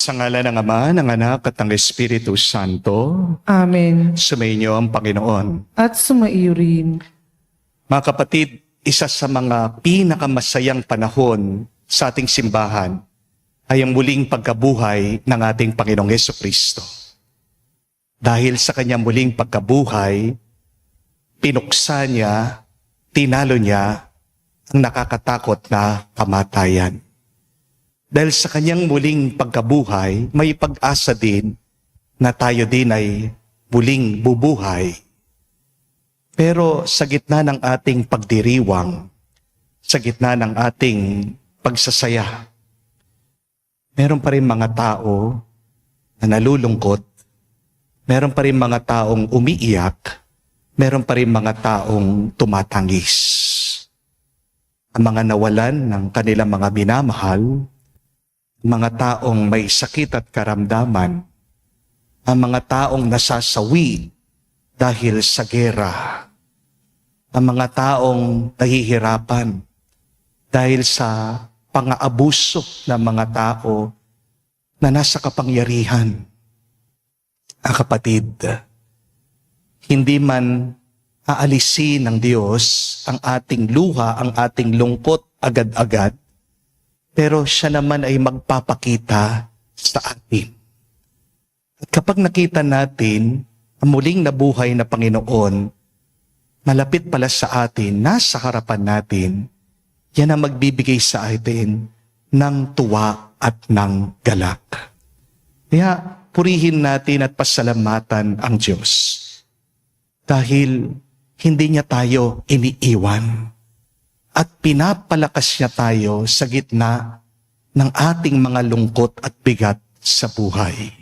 Sa ngalan ng Ama, ng Anak, at ng Espiritu Santo, Amen. sumainyo ang Panginoon. At sumaiyo rin. Mga kapatid, isa sa mga pinakamasayang panahon sa ating simbahan ay ang muling pagkabuhay ng ating Panginoong Hesukristo. Dahil sa kanyang muling pagkabuhay, pinuksa niya, tinalo niya ang nakakatakot na kamatayan. Dahil sa kanyang muling pagkabuhay, may pag-asa din na tayo din ay muling bubuhay. Pero sa gitna ng ating pagdiriwang, sa gitna ng ating pagsasaya, meron pa rin mga tao na nalulungkot, meron pa rin mga taong umiiyak, meron pa rin mga taong tumatangis. Ang mga nawalan ng kanilang mga minamahal, mga taong may sakit at karamdaman, ang mga taong nasasawi dahil sa gera, ang mga taong nahihirapan dahil sa pang-aabuso ng mga tao na nasa kapangyarihan. Ang kapatid, hindi man aalisin ng Diyos ang ating luha, ang ating lungkot agad-agad, pero siya naman ay magpapakita sa atin. At kapag nakita natin ang muling nabuhay na Panginoon, malapit pala sa atin, nasa harapan natin, yan ang magbibigay sa atin ng tuwa at ng galak. Kaya purihin natin at pasalamatan ang Diyos. Dahil hindi niya tayo iniiwan. At pinapalakas niya tayo sa gitna ng ating mga lungkot at bigat sa buhay.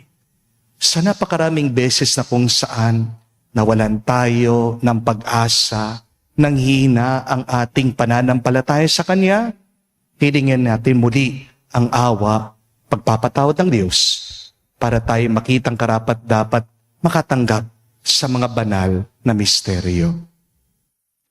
Sa napakaraming beses na kung saan nawalan tayo ng pag-asa, nanghina ang ating pananampalataya sa Kanya, hilingin natin muli ang awa, pagpapatawad ng Diyos para tayo makitang karapat-dapat makatanggap sa mga banal na misteryo.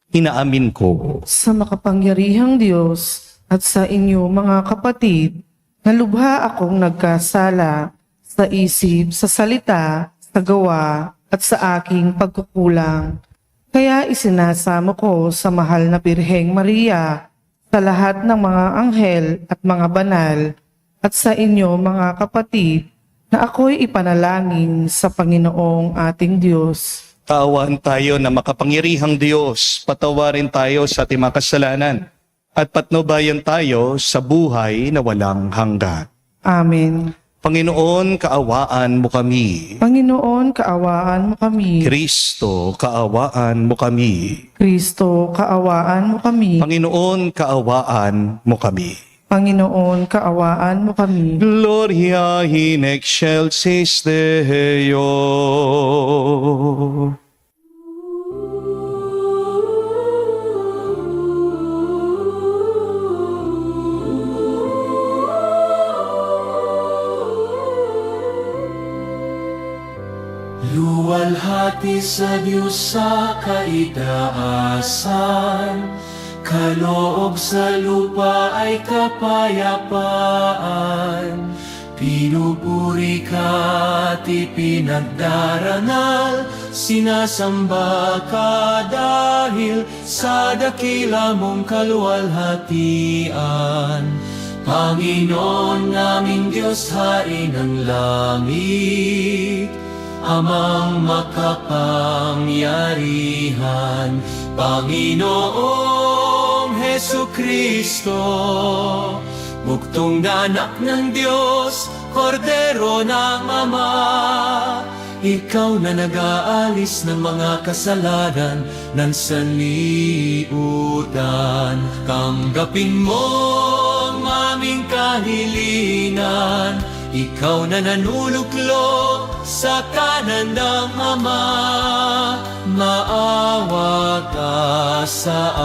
Inaamin ko Sa makapangyarihang Diyos at sa inyo mga kapatid, na lubha akong nagkasala sa isip, sa salita, sa gawa, at sa aking pagkukulang. Kaya isinasamo ko sa mahal na Birheng Maria, sa lahat ng mga anghel at mga banal, at sa inyo mga kapatid, na ako'y ipanalangin sa Panginoong ating Diyos. kaawaan tayo na makapangyarihang Diyos, patawarin tayo sa ating mga kasalanan, at patnubayan tayo sa buhay na walang hanggan. Amen. Panginoon, kaawaan mo kami. Panginoon, kaawaan mo kami. Kristo, kaawaan mo kami. Kristo, kaawaan mo kami. Panginoon, kaawaan mo kami. Panginoon, kaawaan mo kami. Gloria in excelsis Deo. Luwalhati sa Diyos sa kaitaasan, kaloob sa lupa ay kapayapaan. Pinupuri ka at ipinagdarangal, sinasamba ka dahil sa dakila mong kaluwalhatian. Panginoon naming Diyos, Hari ng langit, Amang makapangyarihan, Panginoong Hesukristo, buktong na anak ng Diyos, Kordero ng Ama. Ikaw na nag-aalis ng mga kasalanan ng sanlibutan. Tanggapin mo ang aming kahilingan, ikaw na nanuluklok sa kanan ng Ama. Maawa ka sa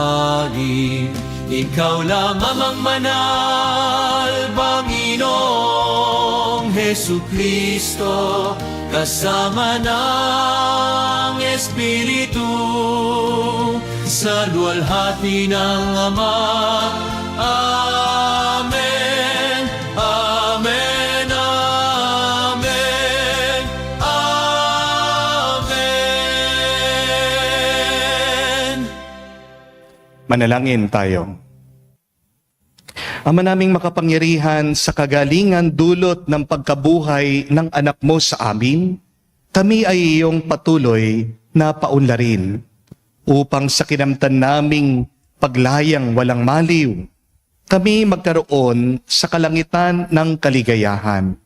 amin, ikaw lamang ang manal, Panginoong Hesukristo, kasama ng Espiritu, sa luwalhati ng Ama. Amen, Amen, Manalangin tayo. Ama naming makapangyarihan, sa kagalingan dulot ng pagkabuhay ng anak mo sa amin, kami ay iyong patuloy na paunlarin upang sa kinamtan naming paglayang walang maliw, kami magkaroon sa kalangitan ng kaligayahan,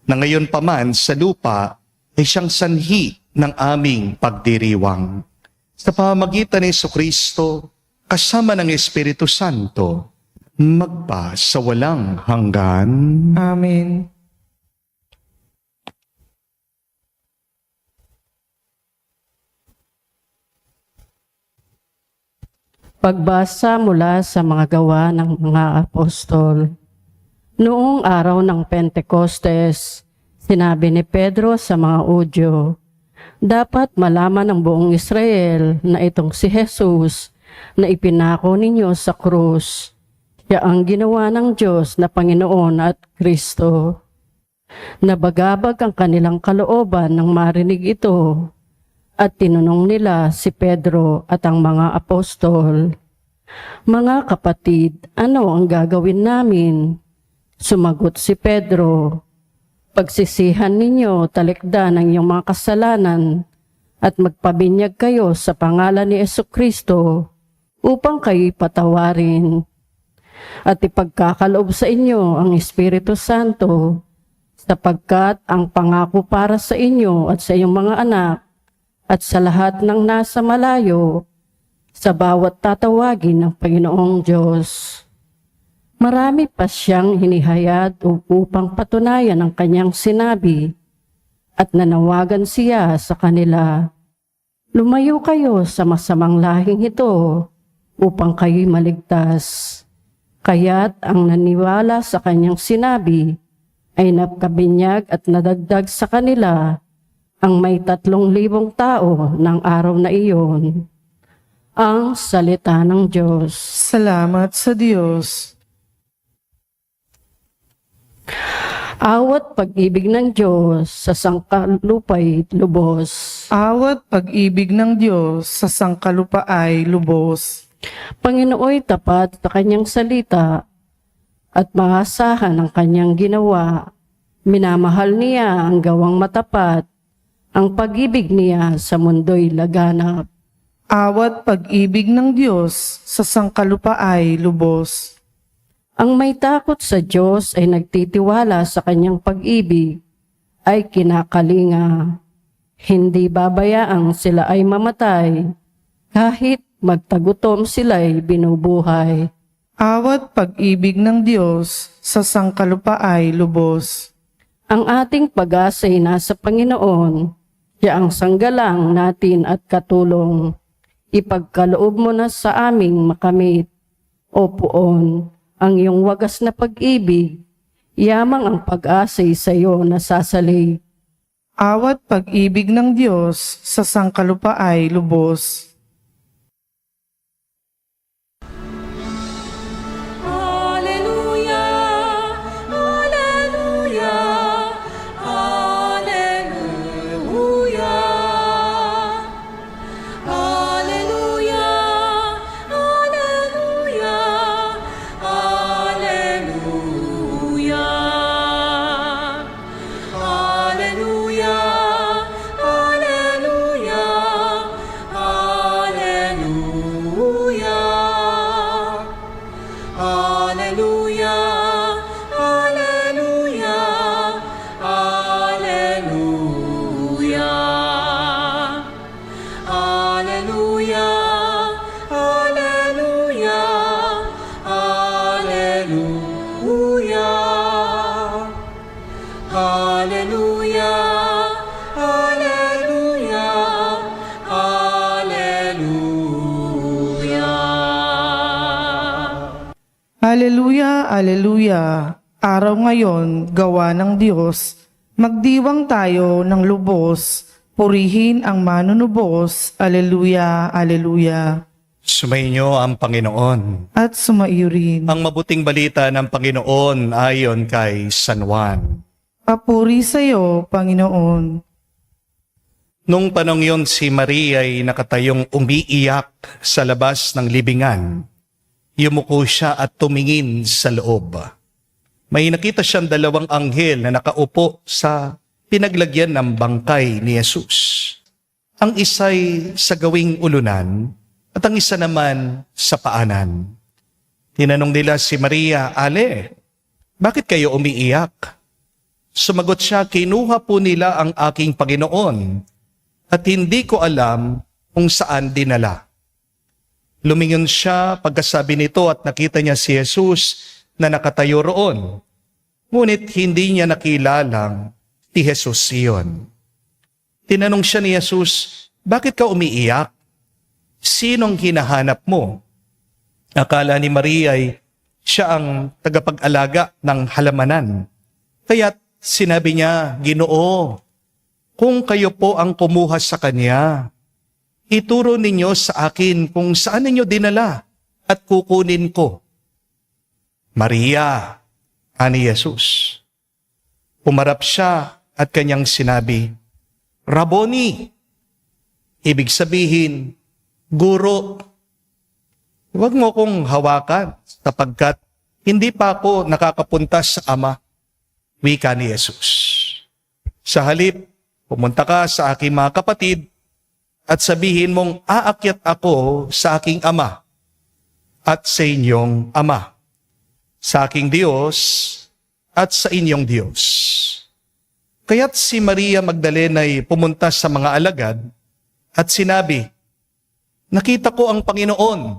na ngayon pa man sa lupa ay siyang sanhi ng aming pagdiriwang. Sa pamamagitan ni Jesucristo, kasama ng Espiritu Santo, magpa sa walang hanggan. Amen. Pagbasa mula sa mga gawa ng mga apostol. Noong araw ng Pentecostes, sinabi ni Pedro sa mga Hudyo, "Dapat malaman ng buong Israel na itong si Jesus na ipinako ninyo sa krus, siya ang ginawa ng Diyos na Panginoon at Kristo." Nabagabag ang kanilang kalooban nang marinig ito, at tinanong nila si Pedro at ang mga apostol, "Mga kapatid, ano ang gagawin namin?" Sumagot si Pedro, "Pagsisihan ninyo talikdan ang iyong mga kasalanan at magpabinyag kayo sa pangalan ni Jesucristo upang kayo patawarin. At ipagkakaloob sa inyo ang Espiritu Santo, sapagkat ang pangako para sa inyo at sa iyong mga anak at sa lahat ng nasa malayo, sa bawat tatawagin ng Panginoong Diyos." Marami pa siyang hinihayad upang patunayan ang kanyang sinabi, at nanawagan siya sa kanila, "Lumayo kayo sa masamang lahing ito upang kayo'y maligtas." Kaya't ang naniwala sa kanyang sinabi ay nakabinyag at nadagdag sa kanila ang may 3,000 tao ng araw na iyon. Ang salita ng Diyos. Salamat sa Diyos. Awat pag-ibig ng Diyos sa sangkalupay lubos. Awat pag-ibig ng Diyos sa sangkalupa ay lubos. Panginooy tapat sa kanyang salita at maasahan ang kanyang ginawa. Minamahal niya ang gawang matapat. Ang pag-ibig niya sa mundo'y laganap. Awat pag-ibig ng Diyos sa sangkalupa ay lubos. Ang may takot sa Diyos ay nagtitiwala sa kanyang pag-ibig, ay kinakalinga. Hindi babayaang sila ay mamatay, kahit magtagutom sila'y binubuhay. Awat pag-ibig ng Diyos sa sangkalupa ay lubos. Ang ating pag-asa ay nasa Panginoon. Siya ang sanggalang natin at katulong. Ipagkaloob mo na sa aming makamit, O Poon, ang iyong wagas na pag-ibig. Yamang ang pag-asa'y sa iyo nasasalig. Awat pag-ibig ng Diyos sa sangkalupa ay lubos. Alleluia, alleluia, alleluia. Alleluia, alleluia, alleluia. Alleluia, alleluia, alleluia. Alleluia, alleluia, alleluia. Alleluia, alleluia, alleluia. Alleluia, alleluia, alleluia. Aleluya, aleluya. Araw ngayon, gawa ng Diyos. Magdiwang tayo ng lubos. Purihin ang manunubos. Aleluya, aleluya. Sumainyo ang Panginoon. At sumaiyo rin. Ang mabuting balita ng Panginoon ayon kay San Juan. Papuri sa iyo, Panginoon. Nung panong yon si Maria ay nakatayong umiiyak sa labas ng libingan. yumuko siya at tumingin sa loob. May nakita siyang dalawang anghel na nakaupo sa pinaglagyan ng bangkay ni Jesus. Ang isa'y sa gawing ulunan at ang isa naman sa paanan. Tinanong nila si Maria, "Ale, bakit kayo umiiyak?" Sumagot siya, "Kinuha po nila ang aking Panginoon at hindi ko alam kung saan dinala." Lumingon siya pagkasabi nito at nakita niya si Jesus na nakatayo roon. Ngunit hindi niya nakilalang si Jesus iyon. Tinanong siya ni Jesus, "Bakit ka umiiyak? Sinong hinahanap mo?" Akala ni Maria ay siya ang tagapag-alaga ng halamanan. Kaya't sinabi niya, "Ginoo, kung kayo po ang kumuha sa kanya, ituro ninyo sa akin kung saan ninyo dinala at kukunin ko." "Maria," ani Jesus. Umarap siya at kanyang sinabi, "Rabboni," ibig sabihin, Guro. Huwag mo kong hawakan sapagkat hindi pa ako nakakapunta sa Ama, wika ni Jesus. Sa halip, pumunta ka sa aking mga kapatid at sabihin mong aakyat ako sa aking Ama at sa inyong Ama, sa aking Diyos at sa inyong Diyos. Kaya't si Maria Magdalena ay pumunta sa mga alagad at sinabi, "Nakita ko ang Panginoon."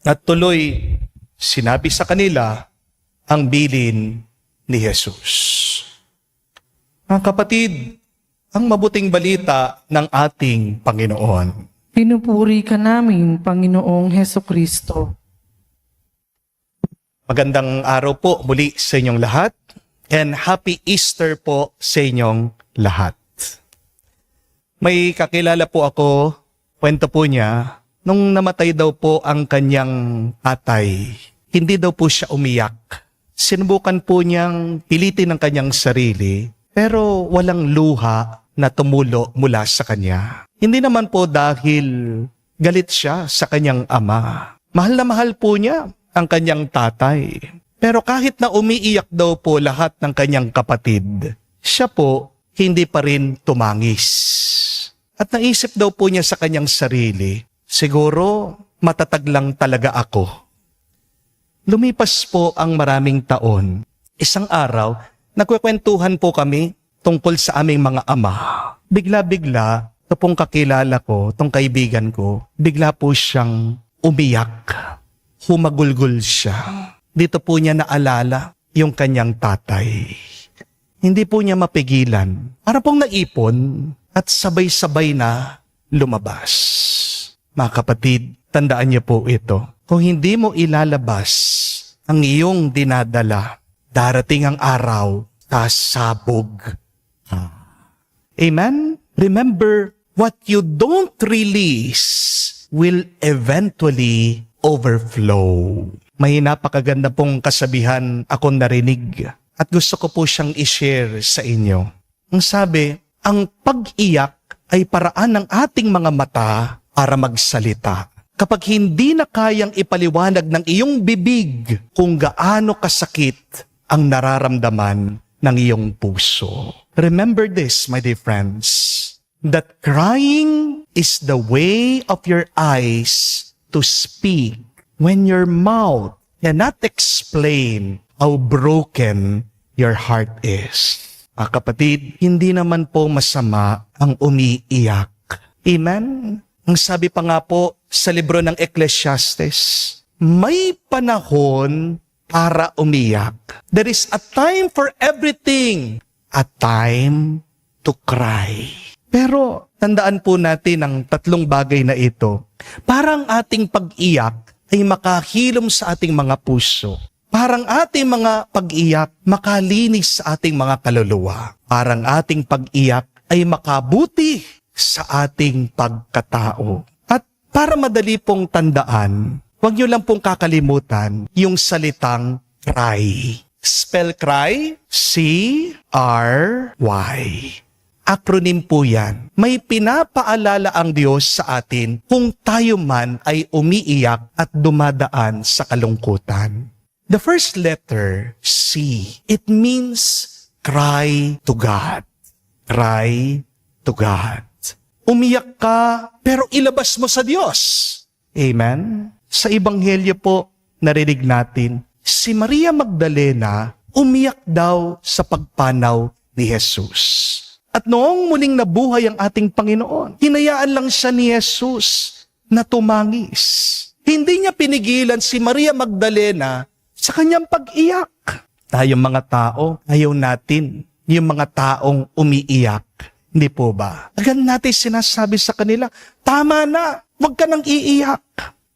At tuloy, sinabi sa kanila ang bilin ni Jesus. Mga kapatid, ang mabuting balita ng ating Panginoon. Pinupuri ka namin, Panginoong Hesukristo. Magandang araw po muli sa inyong lahat and Happy Easter po sa inyong lahat. May kakilala po ako, kwento po niya, nung namatay daw po ang kanyang tatay, hindi daw po siya umiyak. Sinubukan po niyang pilitin ang kanyang sarili, pero walang luha na tumulo mula sa kanya. Hindi naman po dahil galit siya sa kanyang ama. Mahal na mahal po niya ang kanyang tatay. Pero kahit na umiiyak daw po lahat ng kanyang kapatid, siya po hindi pa rin tumangis. At naisip daw po niya sa kanyang sarili, siguro matatag lang talaga ako. Lumipas po ang maraming taon. Isang araw, nagkwekwentuhan po kami tungkol sa aming mga ama. Bigla-bigla, ito pong kakilala ko, itong kaibigan ko, bigla po siyang umiyak. Humagulgol siya. Dito po niya naalala yung kanyang tatay. Hindi po niya mapigilan. Para pong naipon at sabay-sabay na lumabas. Mga kapatid, tandaan niyo po ito. Kung hindi mo ilalabas ang iyong dinadala, darating ang araw, sasabog. Amen? Remember, what you don't release will eventually overflow. May napakaganda pong kasabihan akong narinig at gusto ko po siyang i-share sa inyo. Ang sabi, ang pag-iyak ay paraan ng ating mga mata para magsalita. Kapag hindi na kayang ipaliwanag ng iyong bibig kung gaano kasakit ang nararamdaman ng iyong puso. Remember this, my dear friends, that crying is the way of your eyes to speak when your mouth cannot explain how broken your heart is. Mga kapatid, hindi naman po masama ang umiiyak. Amen? Ang sabi pa nga po sa libro ng Ecclesiastes, may panahon para umiyak. There is a time for everything, a time to cry. Pero tandaan po natin ang tatlong bagay na ito. Parang ating pag-iyak ay makahilom sa ating mga puso. Parang ating mga pag-iyak makalinis sa ating mga kaluluwa. Parang ating pag-iyak ay makabuti sa ating pagkatao. At para madali pong tandaan, huwag niyo lang pong kakalimutan yung salitang cry. Spell cry, C-R-Y. Acronym po yan. May pinapaalala ang Diyos sa atin kung tayo man ay umiiyak at dumadaan sa kalungkutan. The first letter, C, it means cry to God. Cry to God. Umiyak ka, pero ilabas mo sa Diyos. Amen? Sa Ebanghelyo po, narinig natin, si Maria Magdalena umiyak daw sa pagpanaw ni Jesus. At noong muling nabuhay ang ating Panginoon, hinayaan lang siya ni Jesus na tumangis. Hindi niya pinigilan si Maria Magdalena sa kanyang pag-iyak. Tayong mga tao, ayaw natin yung mga taong umiiyak. Hindi po ba? Agad natin sinasabi sa kanila, tama na, huwag ka nang iiyak.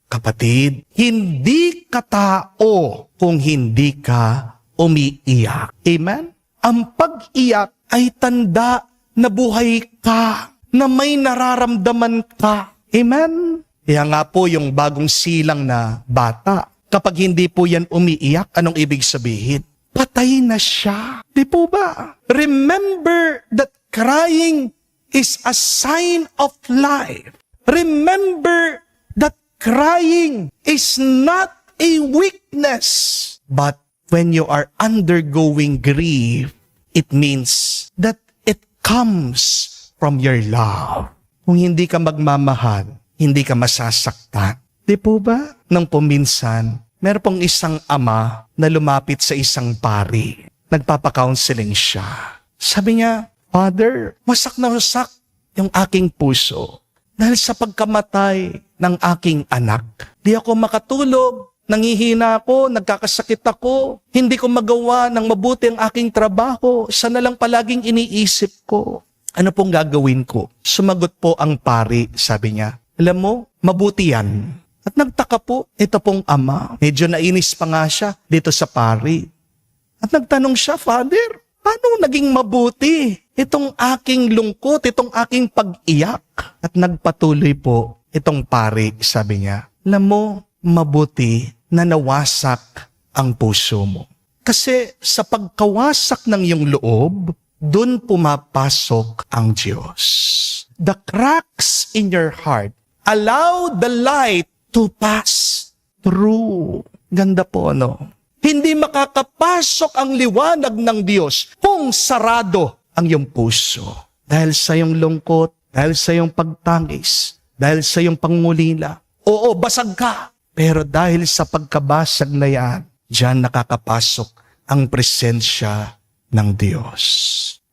Kapatid, hindi ka tao kung hindi ka umiiyak. Amen? Ang pag-iyak ay tanda na buhay ka, na may nararamdaman ka. Amen? Kaya nga po yung bagong silang na bata, kapag hindi po yan umiiyak, anong ibig sabihin? Patay na siya. Di po ba? Remember that crying is a sign of life. Remember that crying is not a weakness. But when you are undergoing grief, it means that it comes from your love. Kung hindi ka magmamahal, hindi ka masasaktan. Di po ba? Nang puminsan, meron pong isang ama na lumapit sa isang pari. Nagpapa-counseling siya. Sabi niya, Father, wasak na wasak yung aking puso. Dahil sa pagkamatay ng aking anak, di ako makatulog, nangihina ako, nagkakasakit ako, hindi ko magawa ng mabuti ang aking trabaho, siya na lang palaging iniisip ko. Ano pong gagawin ko? Sumagot po ang pari, sabi niya, alam mo, mabuti yan. At nagtaka po, ito pong ama. Medyo nainis pa nga siya dito sa pari. At nagtanong siya, Father, paano naging mabuti itong aking lungkot, itong aking pag-iyak? At nagpatuloy po itong pari, sabi niya, alam mo, mabuti na nawasak ang puso mo. Kasi sa pagkawasak ng iyong loob, dun pumapasok ang Diyos. The cracks in your heart, allow the light to pass through. Ganda po, no? Hindi makakapasok ang liwanag ng Diyos kung sarado ang iyong puso. Dahil sa iyong lungkot, dahil sa iyong pagtangis, dahil sa iyong pangulila. Oo, basag ka. Pero dahil sa pagkabasag na yan, diyan nakakapasok ang presensya ng Diyos.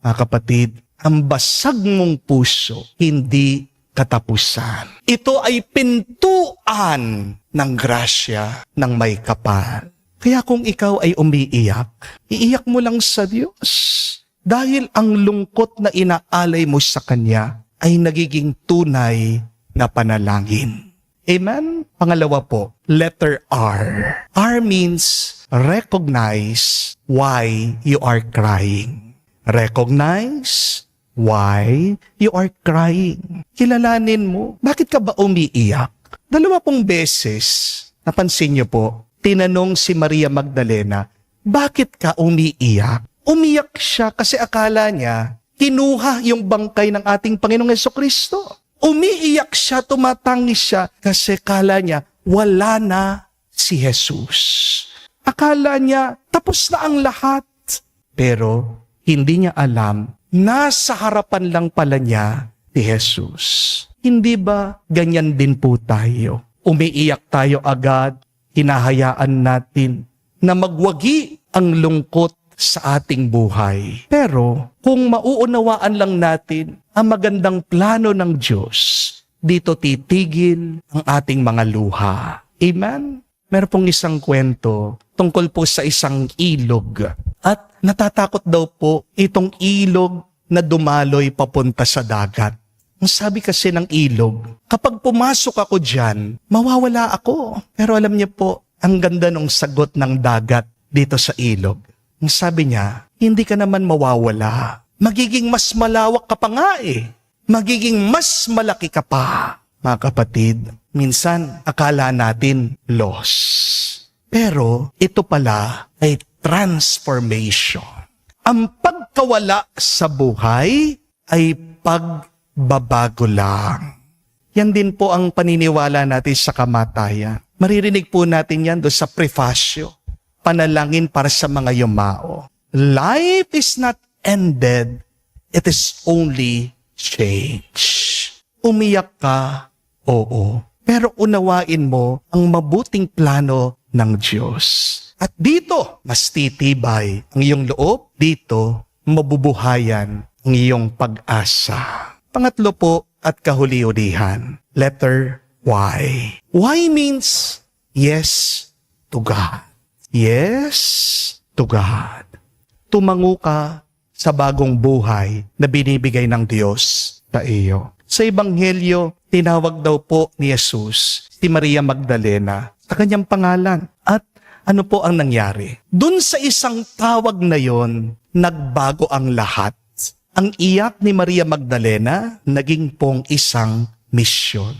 Mga kapatid, ang basag mong puso, hindi katapusan. Ito ay pintuan ng grasya ng may kapal. Kaya kung ikaw ay umiiyak, iiyak mo lang sa Diyos. Dahil ang lungkot na inaalay mo sa Kanya ay nagiging tunay na panalangin. Amen? Pangalawa po, letter R. R means recognize why you are crying. Recognize why you are crying. Kilalanin mo, bakit ka ba umiiyak? 2 beses, napansin niyo po, tinanong si Maria Magdalena, bakit ka umiiyak? Umiyak siya kasi akala niya, kinuha yung bangkay ng ating Panginoong Jesucristo. Umiiyak siya, tumatangis siya, kasi akala niya, wala na si Jesus. Akala niya, tapos na ang lahat. Pero, hindi niya alam, nasa harapan lang pala niya si Jesus. Hindi ba ganyan din po tayo? Umiiyak tayo agad, hinahayaan natin na magwagi ang lungkot sa ating buhay. Pero kung mauunawaan lang natin ang magandang plano ng Diyos, dito titigil ang ating mga luha. Amen? Meron pong isang kwento tungkol po sa isang ilog. At natatakot daw po itong ilog na dumaloy papunta sa dagat. Ang sabi kasi ng ilog, kapag pumasok ako dyan, mawawala ako. Pero alam niyo po, ang ganda ng sagot ng dagat dito sa ilog. Ang sabi niya, hindi ka naman mawawala. Magiging mas malawak ka pa nga eh. Magiging mas malaki ka pa. Mga kapatid, minsan akala natin loss. Pero ito pala ay transformation. Ang pagkawala sa buhay ay pagbabago lang. Yan din po ang paniniwala natin sa kamatayan. Maririnig po natin yan doon sa prefasyo. Panalangin para sa mga yumao. Life is not ended, it is only change. Umiyak ka, oo. Pero unawain mo ang mabuting plano ng Diyos. At dito, mas titibay ang iyong loob. Dito, mabubuhayan ang iyong pag-asa. Pangatlo po at kahuli-ulihan. Letter Y. Y means yes to God. Yes to God. Tumango ka sa bagong buhay na binibigay ng Diyos sa iyo. Sa Ebanghelyo, tinawag daw po ni Jesus si Maria Magdalena sa kanyang pangalan. At ano po ang nangyari? Doon sa isang tawag na yon, nagbago ang lahat. Ang iyak ni Maria Magdalena naging pong isang misyon.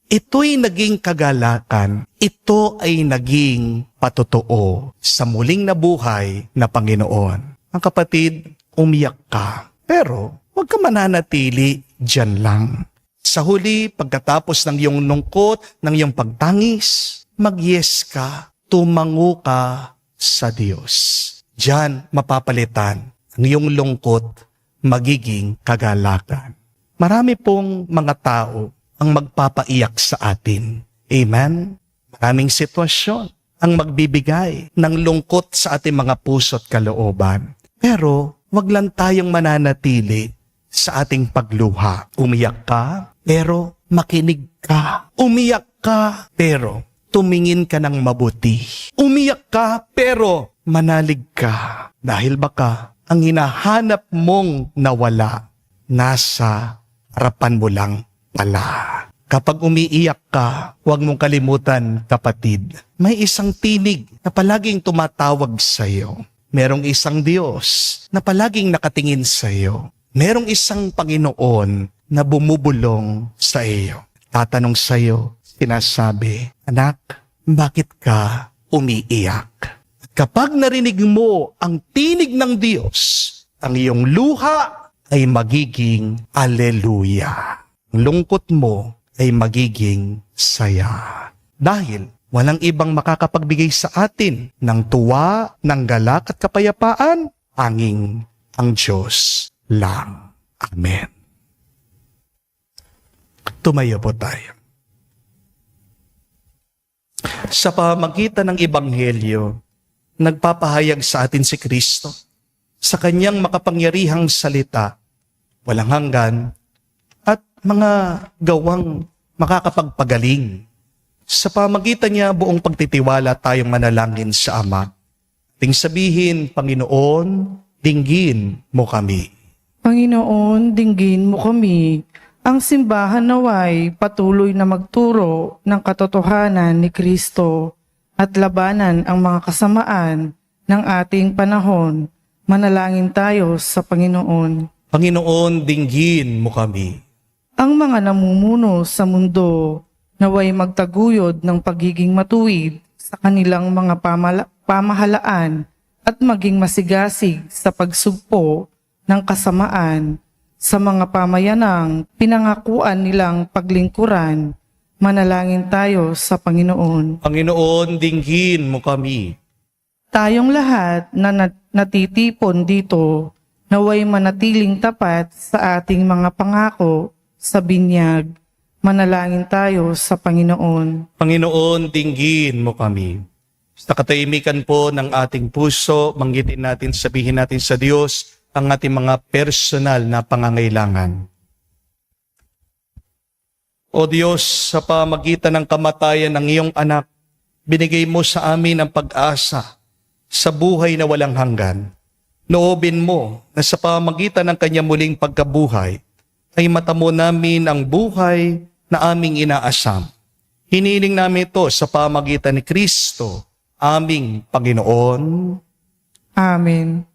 Ito'y naging kagalakan. Ito ay naging patotoo sa muling nabuhay na Panginoon. Ang kapatid, umiyak ka. Pero huwag ka mananatili dyan lang. Sa huli, pagkatapos ng iyong lungkot, ng iyong pagtangis, mag-yes ka, tumango ka sa Diyos. Diyan mapapalitan ang iyong lungkot, magiging kagalakan. Marami pong mga tao ang magpapaiyak sa atin. Amen? Maraming sitwasyon ang magbibigay ng lungkot sa ating mga puso at kalooban. Pero wag lang tayong mananatili sa ating pagluha. Umiyak ka, pero makinig ka. Umiyak ka, pero tumingin ka ng mabuti. Umiyak ka, pero manalig ka. Dahil baka ang hinahanap mong nawala, nasa harapan mo lang pala. Kapag umiiyak ka, huwag mong kalimutan, kapatid, may isang tinig na palaging tumatawag sa iyo. Merong isang Diyos na palaging nakatingin sa iyo. Merong isang Panginoon na bumubulong sa iyo. Tatanong sa iyo, sinasabi, anak, bakit ka umiiyak? Kapag narinig mo ang tinig ng Diyos, ang iyong luha ay magiging aleluya. Ang lungkot mo ay magiging saya. Dahil walang ibang makakapagbigay sa atin ng tuwa, ng galak at kapayapaan, anging ang Diyos lang. Amen. Tumayo po tayo. Sa pamamagitan ng Ebanghelyo, nagpapahayag sa atin si Kristo sa kanyang makapangyarihang salita, walang hanggan, at mga gawang makakapagpagaling. Sa pamagitan niya, buong pagtitiwala tayong manalangin sa Ama. Ting sabihin, Panginoon, dinggin mo kami. Panginoon, dinggin mo kami. Ang simbahan naway patuloy na magturo ng katotohanan ni Kristo at labanan ang mga kasamaan ng ating panahon. Manalangin tayo sa Panginoon. Panginoon, dinggin mo kami. Ang mga namumuno sa mundo naway magtaguyod ng pagiging matuwid sa kanilang mga pamahalaan at maging masigasig sa pagsugpo ng kasamaan sa mga pamayanang pinangakuan nilang paglingkuran. Manalangin tayo sa Panginoon. Panginoon, dinggin mo kami. Tayong lahat na natitipon dito, naway manatiling tapat sa ating mga pangako sa binyag. Manalangin tayo sa Panginoon. Panginoon, dinggin mo kami. Sa katahimikan po ng ating puso, banggitin natin, sabihin natin sa Diyos ang ating mga personal na pangangailangan. O Diyos, sa pamagitan ng kamatayan ng iyong anak, binigay mo sa amin ang pag-asa sa buhay na walang hanggan. Loobin mo na sa pamagitan ng kanya muling pagkabuhay, ay matamo namin ang buhay na aming inaasam. Hiniling namin ito sa pamagitan ni Kristo, aming Panginoon. Amen.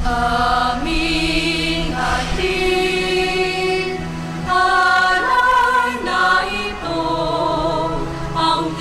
Aming ating alay na ito, ang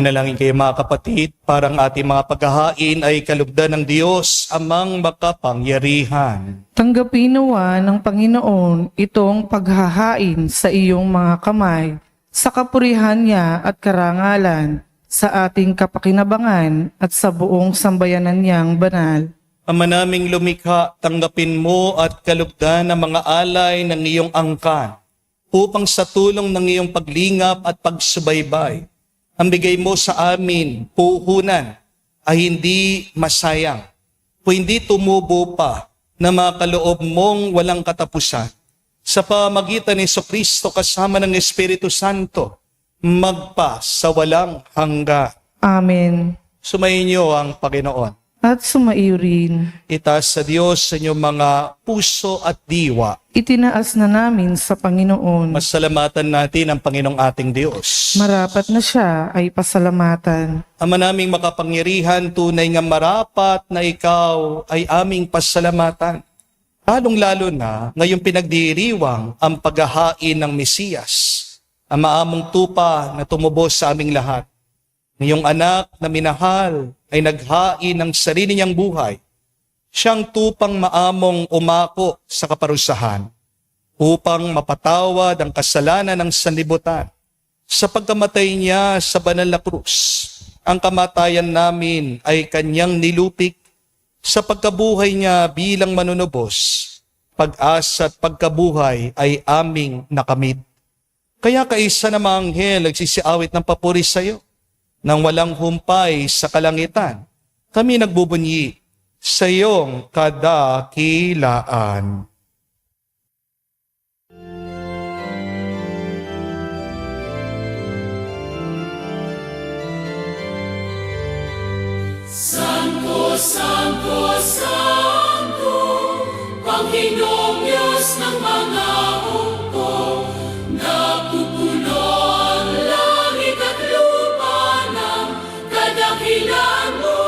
Manalangin kayo mga kapatid, parang ating mga paghahain ay kalugdan ng Diyos amang makapangyarihan. Tanggapin nawa ng Panginoon itong paghahain sa iyong mga kamay, sa kapurihan niya at karangalan, sa ating kapakinabangan at sa buong sambayanan niyang banal. Ama naming lumikha, tanggapin mo at kalugdan ang mga alay ng iyong angkan, upang sa tulong ng iyong paglingap at pagsubaybay, ang bigay mo sa amin, puhunan, ay hindi masayang, o hindi tumubo pa na mga kaloob mong walang katapusan. Sa pamagitan ni Jesucristo kasama ng Espiritu Santo, magpa sa walang hanggan. Amen. Sumayin niyo ang Panginoon. At sumaiyo rin. Itaas sa Diyos sa inyong mga puso at diwa. Itinaas na namin sa Panginoon. Masalamatan natin ang Panginoong ating Diyos. Marapat na siya ay pasalamatan. Ama naming makapangyarihan, tunay nga marapat na ikaw ay aming pasalamatan. Lalong-lalo na ngayong pinagdiriwang ang paghahain ng Mesiyas, ang maamong tupa na tumubos sa aming lahat. Ngayong anak na minahal ay naghain ng sarili niyang buhay. Siyang tupang maamong umako sa kaparusahan upang mapatawad ang kasalanan ng sanlibutan. Sa pagkamatay niya sa banal na krus, ang kamatayan namin ay kanyang nilupik. Sa pagkabuhay niya bilang manunubos, pag-asa at pagkabuhay ay aming nakamit. Kaya kaisa na mga anghel nagsisiawit ng papuri sa iyo. Nang walang humpay sa kalangitan, kami nagbubunyi sa iyong kadakilaan. Santo, Santo, Santo, Panginoong Diyos ng mga hukbo, napupuno ang langit at lupa ng kadakilan mo.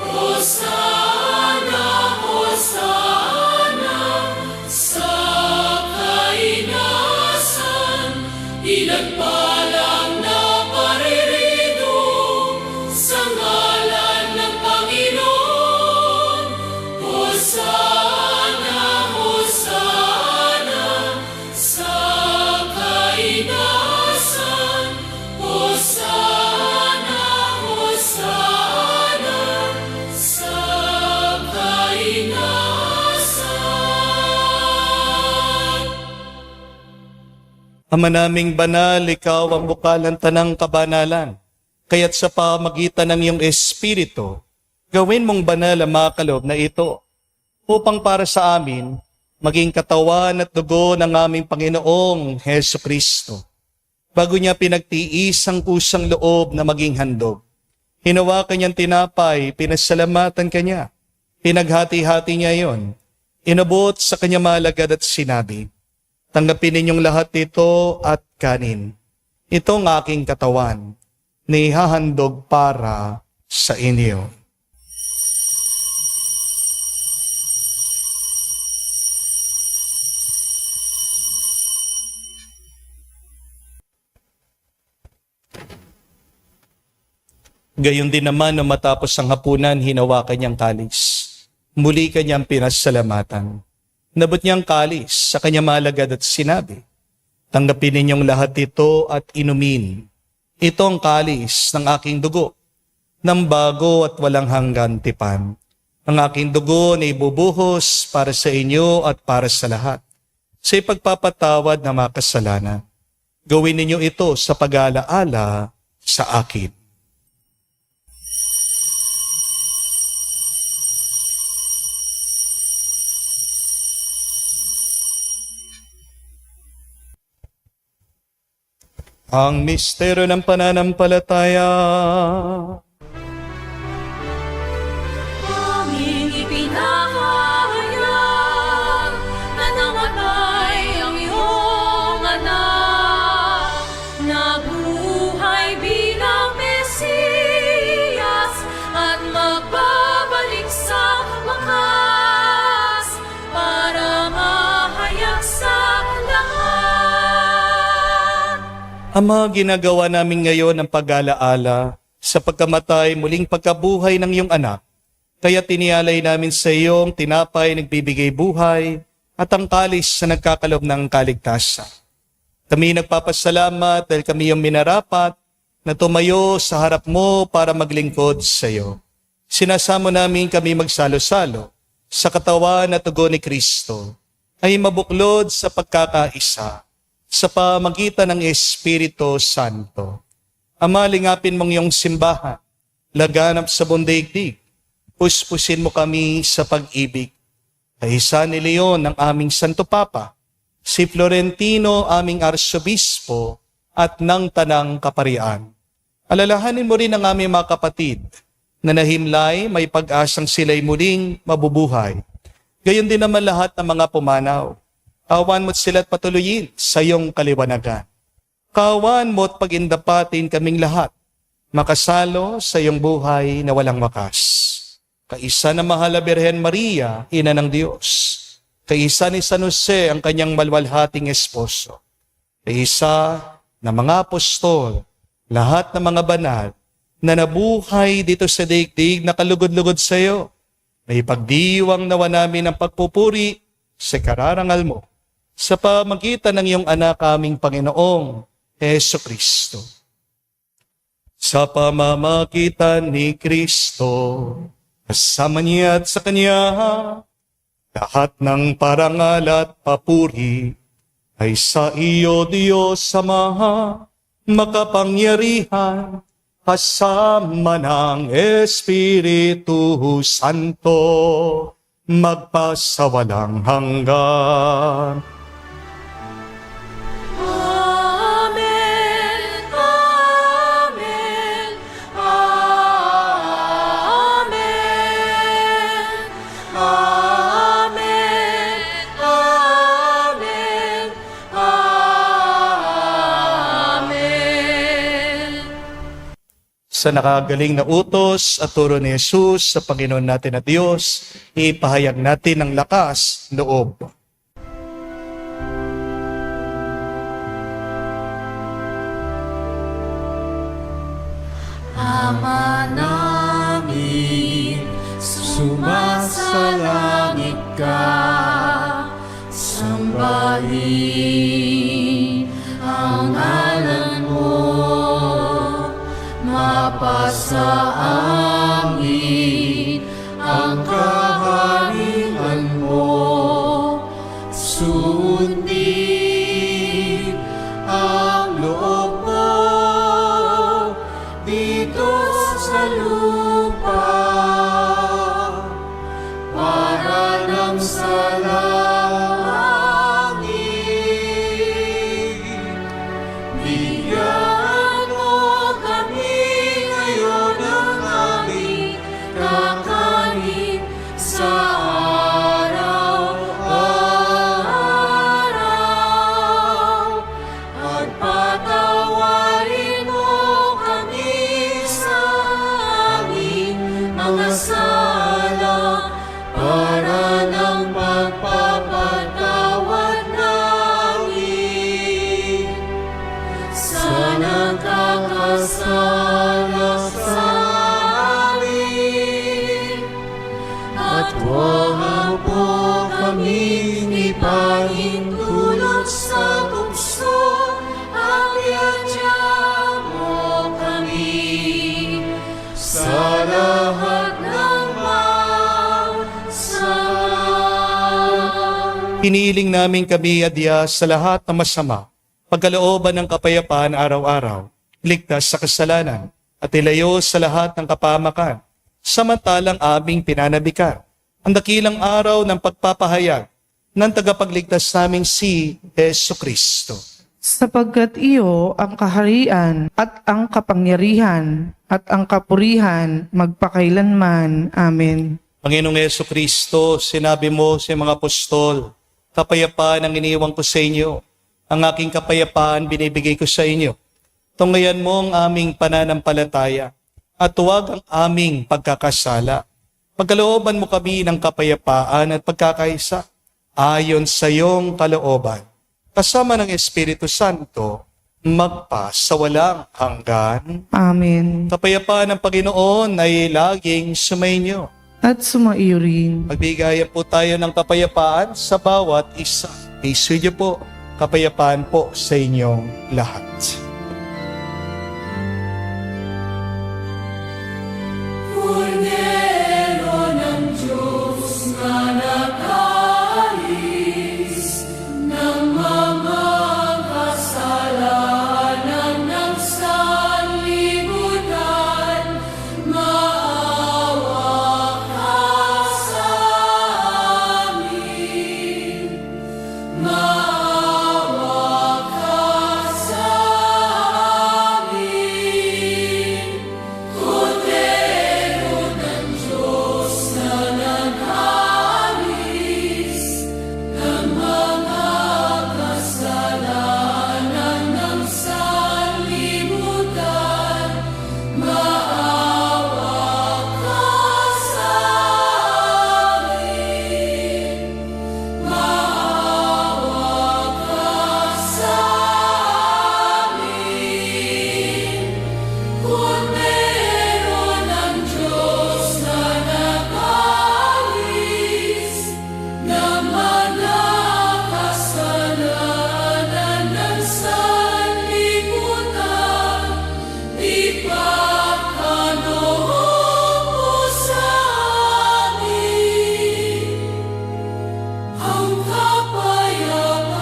Hosana, Hosana, sa kainasan, ilang na paririto sa ngalan ng Panginoon. Hosana, Hosana, sa kainasan. Hosana, Hosana, sa kainasan. Ama naming banal, ikaw ang bukal ng tanang kabanalan. Kaya't sa pamagitan ng iyong Espiritu, gawin mong banal ang mga kaloob na ito, upang para sa amin, maging katawan at dugo ng aming Panginoong Heso Kristo. Bago niya pinagtiis ang kusang loob na maging handog, hinawakan niyang tinapay, pinasalamatan kanya, pinaghati-hati niya yon, inabot sa kanya malagad at sinabi, tanggapin ninyong lahat ito at kanin. Itong aking katawan, na ihahandog para sa inyo. Gayon din naman nung matapos ang hapunan, hinawakan niyang kalis. Muli kanyang pinasalamatan. Nabot niyang kalis sa kanyang malagad at sinabi, tanggapin ninyong lahat ito at inumin. Ito ang kalis ng aking dugo, ng bago at walang hanggan tipan. Ang aking dugo na ibubuhos para sa inyo at para sa lahat, sa ipagpapatawad ng mga kasalanan. Gawin ninyo ito sa pag-alaala sa akin. Ang misteryo ng pananampalataya. aming ipinahayag na namatay ang iyong anak, nabuhay bilang Mesiyas at magbabalik sa wakas para mahayag sa lahat. Ama, ginagawa namin ngayon ang pag-alaala sa pagkamatay, muling pagkabuhay ng iyong anak. Kaya tinialay namin sa iyong tinapay nagbibigay buhay at ang kalis na nagkakalob ng kaligtasan. Kami nagpapasalamat dahil kami yung minarapat na tumayo sa harap mo para maglingkod sa iyo. Sinasamo namin kami magsalo-salo sa katawan at tugon ni Kristo ay mabuklod sa pagkakaisa sa pamagitan ng Espiritu Santo. Ama, lingapin mong iyong simbahan, laganap sa buong daigdig, puspusin mo kami sa pag-ibig. Kaisa ni Leon ang aming Santo Papa, si Florentino aming Arsobispo at ng Tanang Kaparian. Alalahanin mo rin ang aming mga kapatid na nahimlay, may pag-asang sila'y muling mabubuhay. Gayon din naman lahat ng mga pumanaw. Kawan mo't sila't patuloyin sa iyong kaliwanagan. Kawan mo't pagindapatin kaming lahat, makasalo sa iyong buhay na walang wakas. Kaisa na mahal na Birhen Maria, Ina ng Diyos. Kaisa ni San Jose, ang kanyang malwalhating esposo. Kaisa na mga apostol, lahat ng mga banal na nabuhay dito sa daigdig na kalugod-lugod sa iyo. May pagdiwang nawa namin ang pagpupuri sa kararangal mo sa pamagitan ng iyong anak aming Panginoong Heso Kristo. Sa pamamagitan ni Kristo, kasama niya at sa Kanya, lahat ng parangal at papuri ay sa iyo, Diyos Ama, makapangyarihan, kasama ng Espiritu Santo, magpasawalang hanggan. Amen, Amen, Amen, Amen, Amen, Amen. Sa nakagaling na utos at turo ni Jesus sa Panginoon natin na Diyos, ipahayag natin ang lakas loob. Ama namin, sumasalangit ka, sambahin ang ngalan mo, mapasa amin ang kaharian mo, sundin ang loob mo dito sa lupa para nang sa langit. Bigyan mo kami ngayon ng aming kakanin sa araw-araw at patawarin mo kami sa aming mga sala para ng pagpapatawad namin sa nagkakasala sa amin. At huwag po kaming ipahintulot sa tukso at iadya mo kami sa lahat ng masama. Hinihiling namin kami adya sa lahat ng masama, pagkalooban ng kapayapaan araw-araw, ligtas sa kasalanan, at ilayo sa lahat ng kapahamakan, samantalang aming pinanabikan ang dakilang araw ng pagpapahayag ng tagapagligtas naming si Heso Kristo. Sapagkat iyo ang kaharian at ang kapangyarihan at ang kapurihan magpakailanman. Amen. Panginoong Heso Kristo, sinabi mo sa mga apostol, kapayapaan ang iniwan ko sa inyo, ang aking kapayapaan binibigay ko sa inyo. Tunghayan mo ang aming pananampalataya at huwag ang aming pagkakasala. Pagkalooban mo kami ng kapayapaan at pagkakaisa ayon sa iyong kalooban. Kasama ng Espiritu Santo, magpa sa walang hanggan. Amen. Kapayapaan ng Panginoon ay laging sumainyo. At sumaiyo rin. Magbigayan po tayo ng kapayapaan sa bawat isa. Isyo niyo po, kapayapaan po sa inyong lahat. Kordero ng Diyos na nag-alis ng mga kasalanan ng sanlibutan, maawa ka sa amin. Maawa ka sa amin. Kordero ng Diyos na nag-alis ng mga kasalanan ng sanlibutan, maawa ka sa amin. Maawa ka sa amin. Kordero ng Diyos na nag-alis ng mga kasalanan ng sanlibutan, ipagkaloob mo sa amin ang kapayapaan.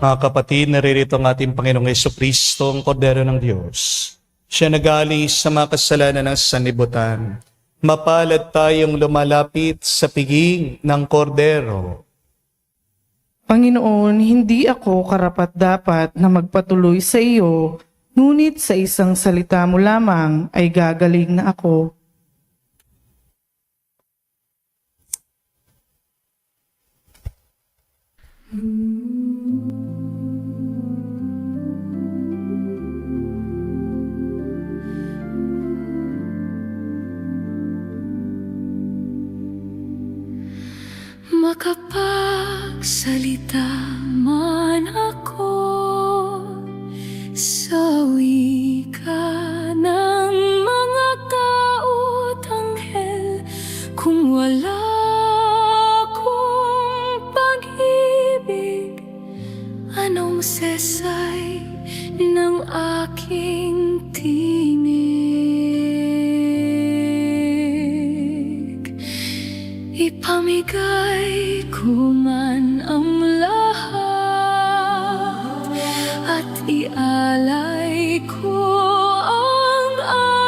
Mga kapatid, naririto ang ating Panginoong Jesucristo, ang Kordero ng Diyos. Siya nag-alis sa mga kasalanan ng sanlibutan. Mapalad tayong lumalapit sa piging ng Kordero. Panginoon, hindi ako karapat-dapat na magpatuloy sa iyo, ngunit sa isang salita mo lamang ay gagaling na ako. Makapagsalita man ako sa wika ng mga tao't anghel, kung wala akong pag-ibig, anong sesay ng aking tinig? Ipamigay ko man ang lahat at ialay ko ang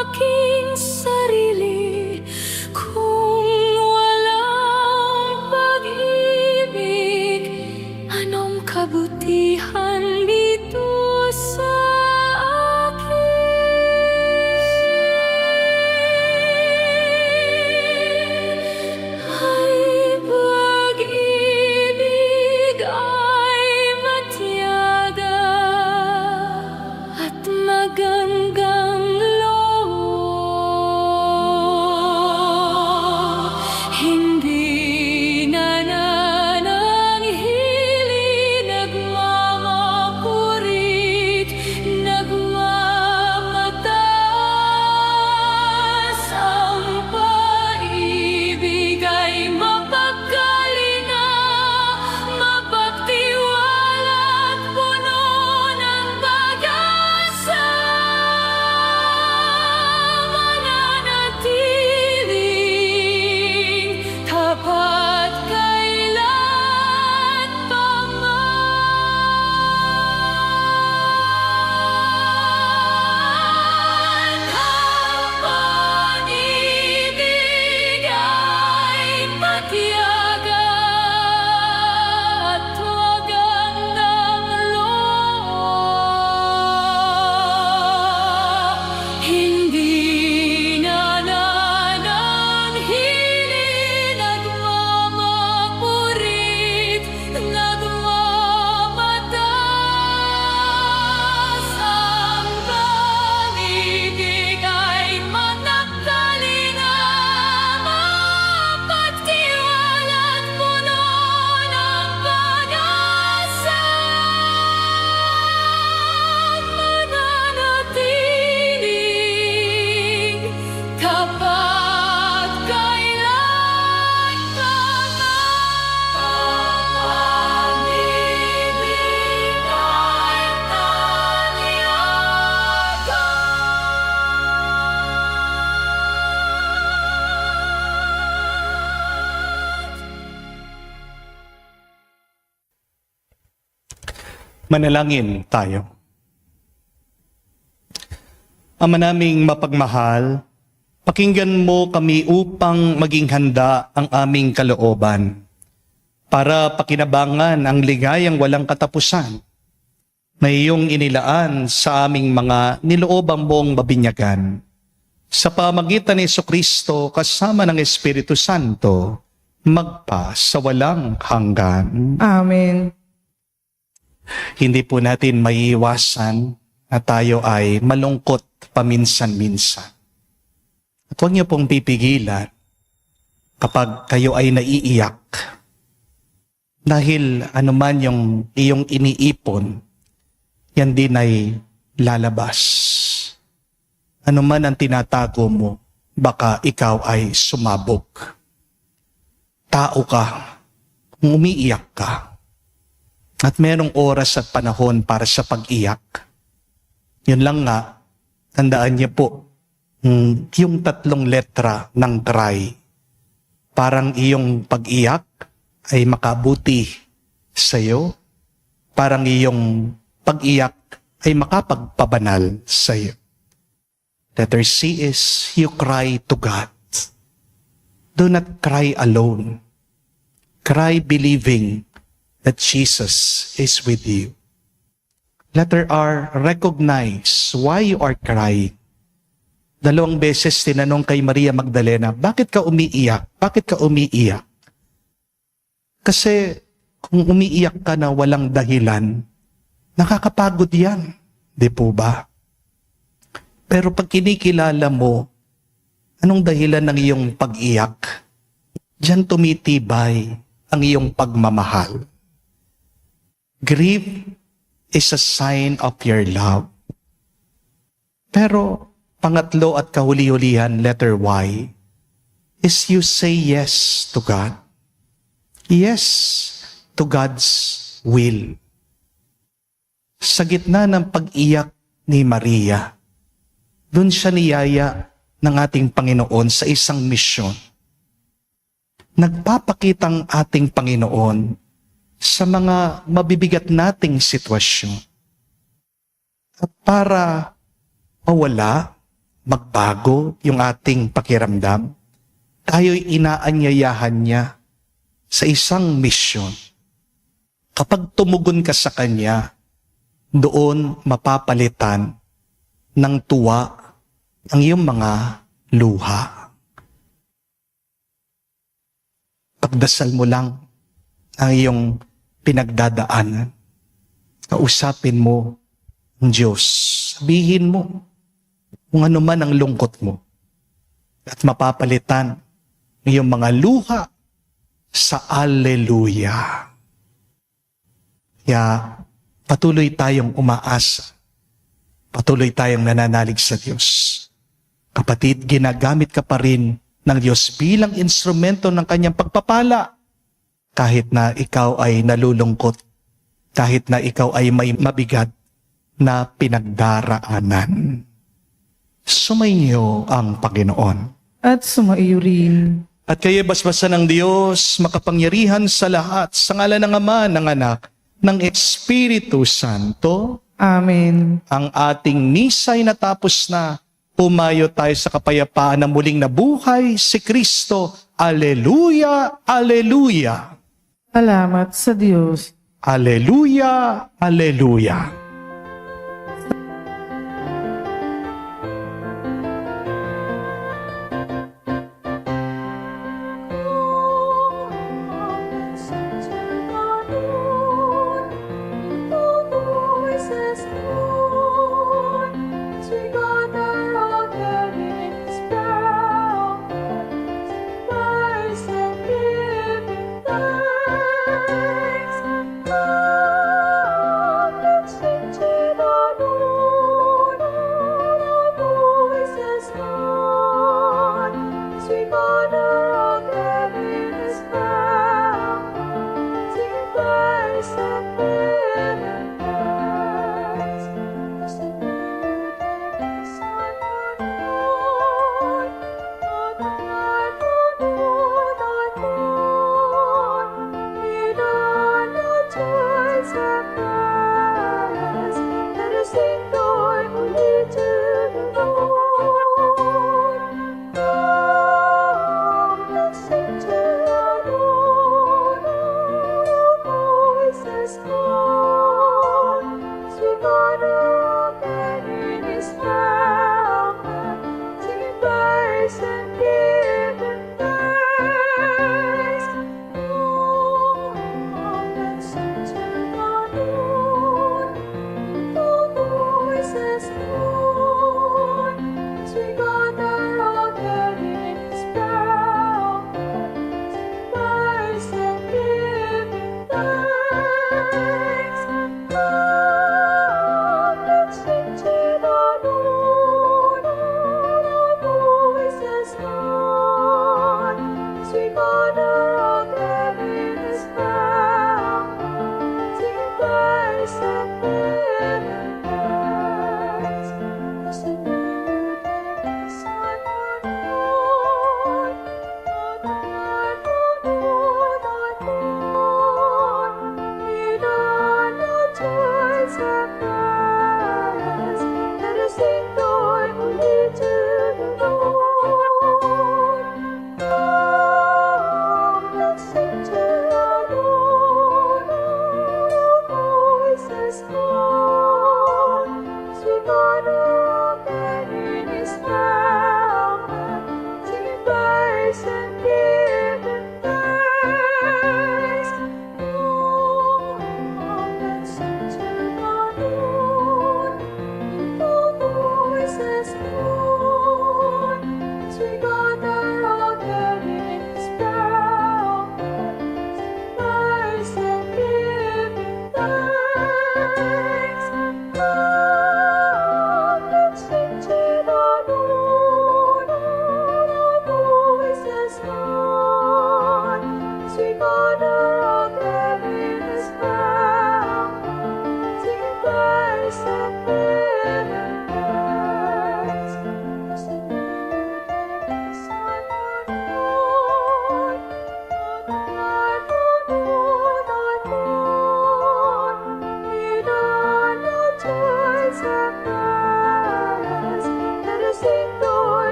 aking sarili, kung walang pag-ibig, anong kabutihan dito sa akin? Ay pag-ibig Manalangin tayo. Ama naming mapagmahal, pakinggan mo kami upang maging handa ang aming kalooban para pakinabangan ang ligayang walang katapusan na iyong inilaan sa aming mga niloobang mong mabinyagan. Sa pamagitan ni Jesucristo kasama ng Espiritu Santo, magpa sa walang hanggan. Amen. Hindi po natin maiiwasan na tayo ay malungkot paminsan-minsan. At huwag niyo pong pipigilan kapag kayo ay naiiyak. Dahil anuman yung iyong iniipon, yan din ay lalabas. Ano man ang tinatago mo, baka ikaw ay sumabog. Tao ka, kung umiiyak ka, at merong oras at panahon para sa pag-iyak. Yun lang nga, tandaan niyo po, yung 3 letra ng cry, parang iyong pag-iyak ay makabuti sa iyo, parang iyong pag-iyak ay makapagpabanal sa iyo. Letter C is you cry to God. Do not cry alone. Cry believing that Jesus is with you. Letter R, recognize why you are crying. 2 beses tinanong kay Maria Magdalena, bakit ka umiiyak? Bakit ka umiiyak? Kasi kung umiiyak ka na walang dahilan, nakakapagod yan. Di po ba? Pero pag kinikilala mo, anong dahilan ng iyong pag-iyak? Diyan tumitibay ang iyong pagmamahal. Grief is a sign of your love. Pero pangatlo at kahuli-hulihan, letter Y, is you say yes to God. Yes to God's will. Sa gitna ng pag-iyak ni Maria, doon siya niyaya ng ating Panginoon sa isang misyon. Nagpapakitang ating Panginoon sa mga mabibigat nating sitwasyon. At para mawala, magbago yung ating pakiramdam, tayo'y inaanyayahan niya sa isang misyon. Kapag tumugon ka sa Kanya, doon mapapalitan ng tuwa ang iyong mga luha. Pagdasal mo lang ang iyong pinagdadaanan. Kausapin mo ang Diyos. Sabihin mo kung ano man ang lungkot mo. At mapapalitan ang iyong mga luha sa Alleluia. Kaya patuloy tayong umaasa. Patuloy tayong nananalig sa Diyos. Kapatid, ginagamit ka pa rin ng Diyos bilang instrumento ng Kanyang pagpapala. Kahit na ikaw ay nalulungkot, kahit na ikaw ay may mabigat na pinagdaraanan. Sumainyo ang Panginoon. At sumaiyo rin. At kayo basbasan ng Diyos, makapangyarihan sa lahat, sa ngalan ng Ama, ng Anak, ng Espiritu Santo. Amen. Ang ating misa'y natapos na. Pumayo tayo sa kapayapaan na muling nabuhay si Kristo. Alleluia, Alleluia. Salamat sa Diyos. Alleluia, Alleluia. Thanks.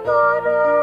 Toro